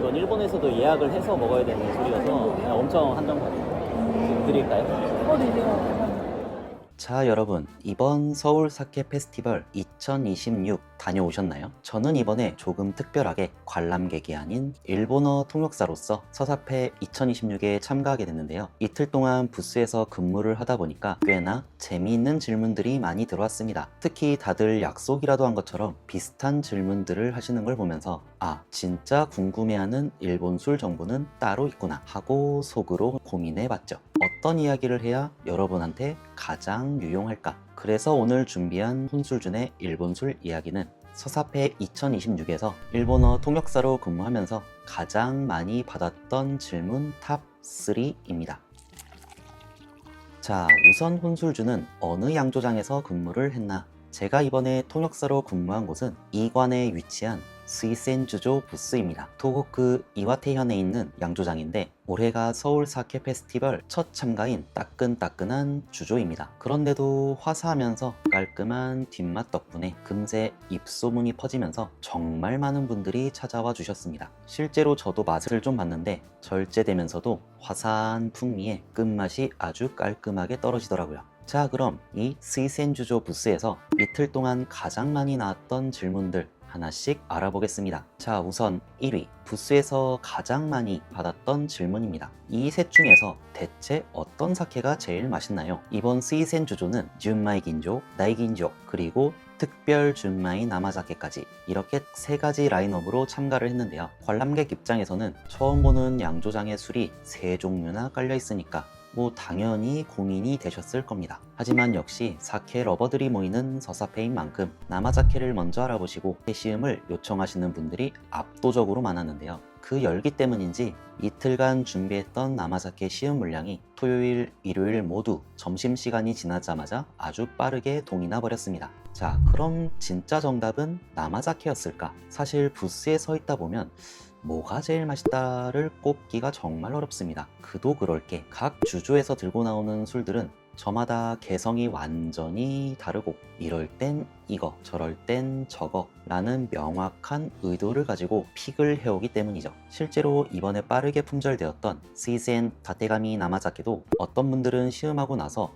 이건 일본에서도 예약을 해서 먹어야 되는 술이어서 그냥 엄청 한정판이에요. 지금 드릴까요? 감사합니다. 자, 여러분, 이번 서울 사케 페스티벌 2026 다녀오셨나요? 저는 이번에 조금 특별하게 관람객이 아닌 일본어 통역사로서 서사페 2026에 참가하게 됐는데요. 이틀 동안 부스에서 근무를 하다 보니까 꽤나 재미있는 질문들이 많이 들어왔습니다. 특히 다들 약속이라도 한 것처럼 비슷한 질문들을 하시는 걸 보면서 아, 진짜 궁금해하는 일본 술 정보는 따로 있구나 하고 속으로 고민해봤죠. 어떤 이야기를 해야 여러분한테 가장 유용할까? 그래서 오늘 준비한 혼술준의 일본술 이야기는 서사페 2026에서 일본어 통역사로 근무하면서 가장 많이 받았던 질문 탑 3입니다. 자, 우선 혼술주는 어느 양조장에서 근무를 했나? 제가 이번에 통역사로 근무한 곳은 이관에 위치한 스이센주조 부스입니다. 도호쿠 이와테현에 있는 양조장인데 올해가 서울 사케 페스티벌 첫 참가인 따끈따끈한 주조입니다. 그런데도 화사하면서 깔끔한 뒷맛 덕분에 금세 입소문이 퍼지면서 정말 많은 분들이 찾아와 주셨습니다. 실제로 저도 맛을 좀 봤는데 절제되면서도 화사한 풍미에 끝맛이 아주 깔끔하게 떨어지더라고요. 자, 그럼 이 스이센주조 부스에서 이틀 동안 가장 많이 나왔던 질문들 하나씩 알아보겠습니다. 자, 우선 1위, 부스에서 가장 많이 받았던 질문입니다. 이 셋 중에서 대체 어떤 사케가 제일 맛있나요? 이번 스이센주조는 준마이 긴조, 나이 긴조, 그리고 특별 준마이 나마자케까지 이렇게 세 가지 라인업으로 참가를 했는데요. 관람객 입장에서는 처음 보는 양조장의 술이 세 종류나 깔려 있으니까 당연히 고민이 되셨을 겁니다. 하지만 역시 사케 러버들이 모이는 서사페인 만큼 나마자케를 먼저 알아보시고 해시음을 요청하시는 분들이 압도적으로 많았는데요. 그 열기 때문인지 이틀간 준비했던 나마자케 시음 물량이 토요일, 일요일 모두 점심시간이 지나자마자 아주 빠르게 동이 나버렸습니다. 자, 그럼 진짜 정답은 나마자케였을까? 사실 부스에 서 있다 보면 뭐가 제일 맛있다를 꼽기가 정말 어렵습니다. 그도 그럴 게 각 주조에서 들고 나오는 술들은 저마다 개성이 완전히 다르고 이럴 땐 이거 저럴 땐 저거 라는 명확한 의도를 가지고 픽을 해오기 때문이죠. 실제로 이번에 빠르게 품절되었던 스이센 다테가미 나마자케도 어떤 분들은 시음하고 나서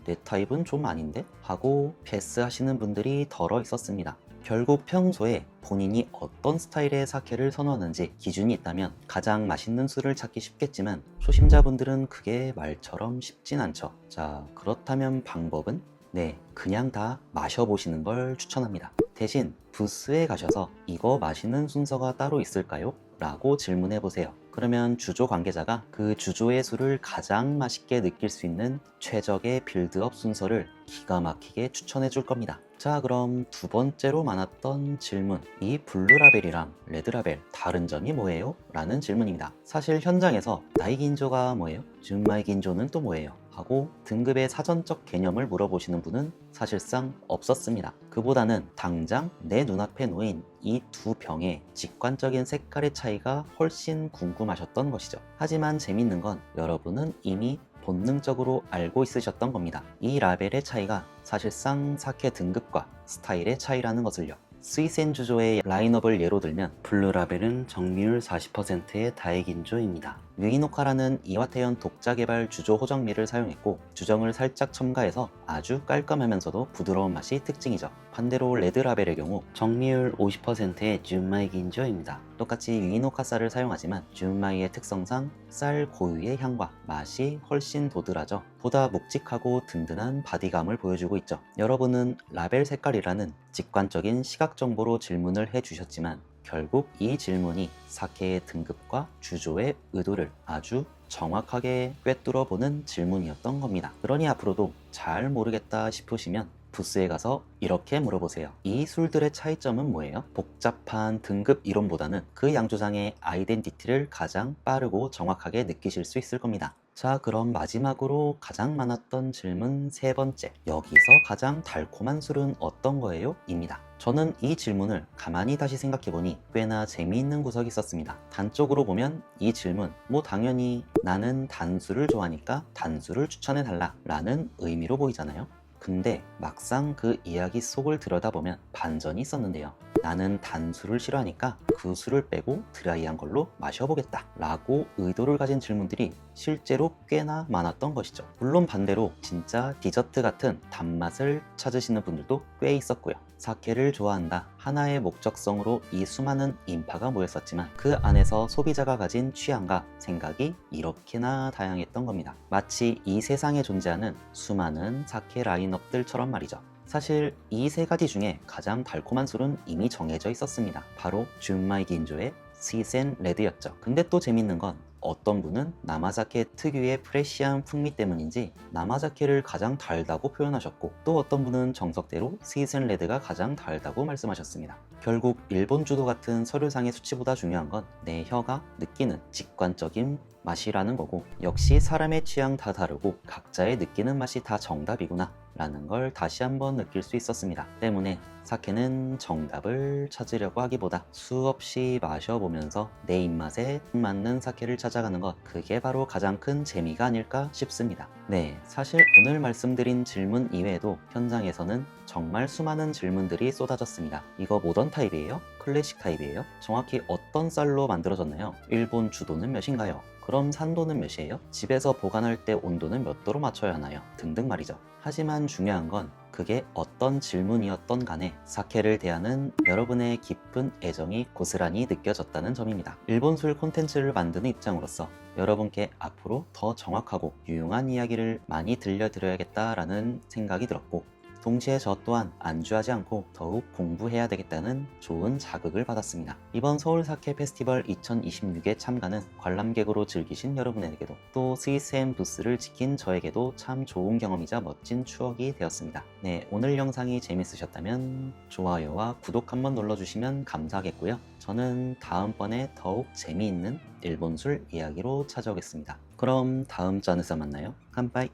내 타입은 좀 아닌데? 하고 패스하시는 분들이 덜어 있었습니다. 결국 평소에 본인이 어떤 스타일의 사케를 선호하는지 기준이 있다면 가장 맛있는 술을 찾기 쉽겠지만 초심자분들은 그게 말처럼 쉽진 않죠. 자, 그렇다면 방법은? 네, 그냥 다 마셔보시는 걸 추천합니다. 대신 부스에 가셔서 이거 마시는 순서가 따로 있을까요? 라고 질문해 보세요. 그러면 주조 관계자가 그 주조의 술을 가장 맛있게 느낄 수 있는 최적의 빌드업 순서를 기가 막히게 추천해 줄 겁니다. 자, 그럼 두 번째로 많았던 질문, 이 블루라벨이랑 레드라벨 다른 점이 뭐예요? 라는 질문입니다. 사실 현장에서 나이긴조가 뭐예요? 준마이긴조는 또 뭐예요? 하고 등급의 사전적 개념을 물어보시는 분은 사실상 없었습니다. 그보다는 당장 내 눈앞에 놓인 이 두 병의 직관적인 색깔의 차이가 훨씬 궁금하셨던 것이죠. 하지만 재밌는 건 여러분은 이미 본능적으로 알고 있으셨던 겁니다. 이 라벨의 차이가 사실상 사케 등급과 스타일의 차이라는 것을요. 스이센주조의 라인업을 예로 들면 블루라벨은 정밀 40%의 다이긴조입니다. 유이노카라는 이와테현 독자 개발 주조 호정미를 사용했고 주정을 살짝 첨가해서 아주 깔끔하면서도 부드러운 맛이 특징이죠. 반대로 레드라벨의 경우 정밀 50%의 준마이 긴조입니다. 똑같이 유이노카 쌀을 사용하지만 준마이의 특성상 쌀 고유의 향과 맛이 훨씬 도드라져 보다 묵직하고 든든한 바디감을 보여주고 있죠. 여러분은 라벨 색깔이라는 직관적인 시각 정보로 질문을 해주셨지만 결국 이 질문이 사케의 등급과 주조의 의도를 아주 정확하게 꿰뚫어 보는 질문이었던 겁니다. 그러니 앞으로도 잘 모르겠다 싶으시면 부스에 가서 이렇게 물어보세요. 이 술들의 차이점은 뭐예요? 복잡한 등급 이론보다는 그 양조장의 아이덴티티를 가장 빠르고 정확하게 느끼실 수 있을 겁니다. 자, 그럼 마지막으로 가장 많았던 질문 세 번째, 여기서 가장 달콤한 술은 어떤 거예요? 입니다. 저는 이 질문을 가만히 다시 생각해보니 꽤나 재미있는 구석이 있었습니다. 단적으로 보면 이 질문, 당연히 나는 단술을 좋아하니까 단술을 추천해달라 라는 의미로 보이잖아요. 근데 막상 그 이야기 속을 들여다보면 반전이 있었는데요. 나는 단술을 싫어하니까 그 술을 빼고 드라이한 걸로 마셔보겠다 라고 의도를 가진 질문들이 실제로 꽤나 많았던 것이죠. 물론 반대로 진짜 디저트 같은 단맛을 찾으시는 분들도 꽤 있었고요. 사케를 좋아한다 하나의 목적성으로 이 수많은 인파가 모였었지만 그 안에서 소비자가 가진 취향과 생각이 이렇게나 다양했던 겁니다. 마치 이 세상에 존재하는 수많은 사케 라인업들처럼 말이죠. 사실 이 세 가지 중에 가장 달콤한 술은 이미 정해져 있었습니다. 바로 준마이 긴조의 스윗앤 레드였죠. 근데 또 재밌는 건 어떤 분은 나마자케 특유의 프레시한 풍미 때문인지 나마자케를 가장 달다고 표현하셨고, 또 어떤 분은 정석대로 스윗앤 레드가 가장 달다고 말씀하셨습니다. 결국 일본 주도 같은 서류상의 수치보다 중요한 건 내 혀가 느끼는 직관적인 맛이라는 거고, 역시 사람의 취향 다 다르고 각자의 느끼는 맛이 다 정답이구나 라는 걸 다시 한번 느낄 수 있었습니다. 때문에 사케는 정답을 찾으려고 하기보다 수없이 마셔보면서 내 입맛에 맞는 사케를 찾아가는 것, 그게 바로 가장 큰 재미가 아닐까 싶습니다. 네, 사실 오늘 말씀드린 질문 이외에도 현장에서는 정말 수많은 질문들이 쏟아졌습니다. 이거 모던 타입이에요? 클래식 타입이에요? 정확히 어떤 쌀로 만들어졌나요? 일본 주도는 몇인가요? 그럼 산도는 몇이에요? 집에서 보관할 때 온도는 몇 도로 맞춰야 하나요? 등등 말이죠. 하지만 중요한 건 그게 어떤 질문이었던 간에 사케를 대하는 여러분의 깊은 애정이 고스란히 느껴졌다는 점입니다. 일본 술 콘텐츠를 만드는 입장으로서 여러분께 앞으로 더 정확하고 유용한 이야기를 많이 들려드려야겠다라는 생각이 들었고, 동시에 저 또한 안주하지 않고 더욱 공부해야 되겠다는 좋은 자극을 받았습니다. 이번 서울 사케 페스티벌 2026에 참가는 관람객으로 즐기신 여러분에게도, 또 스위스햄 부스를 지킨 저에게도 참 좋은 경험이자 멋진 추억이 되었습니다. 네, 오늘 영상이 재밌으셨다면 좋아요와 구독 한번 눌러주시면 감사하겠고요. 저는 다음번에 더욱 재미있는 일본 술 이야기로 찾아오겠습니다. 그럼 다음 잔에서 만나요. 깜빠이.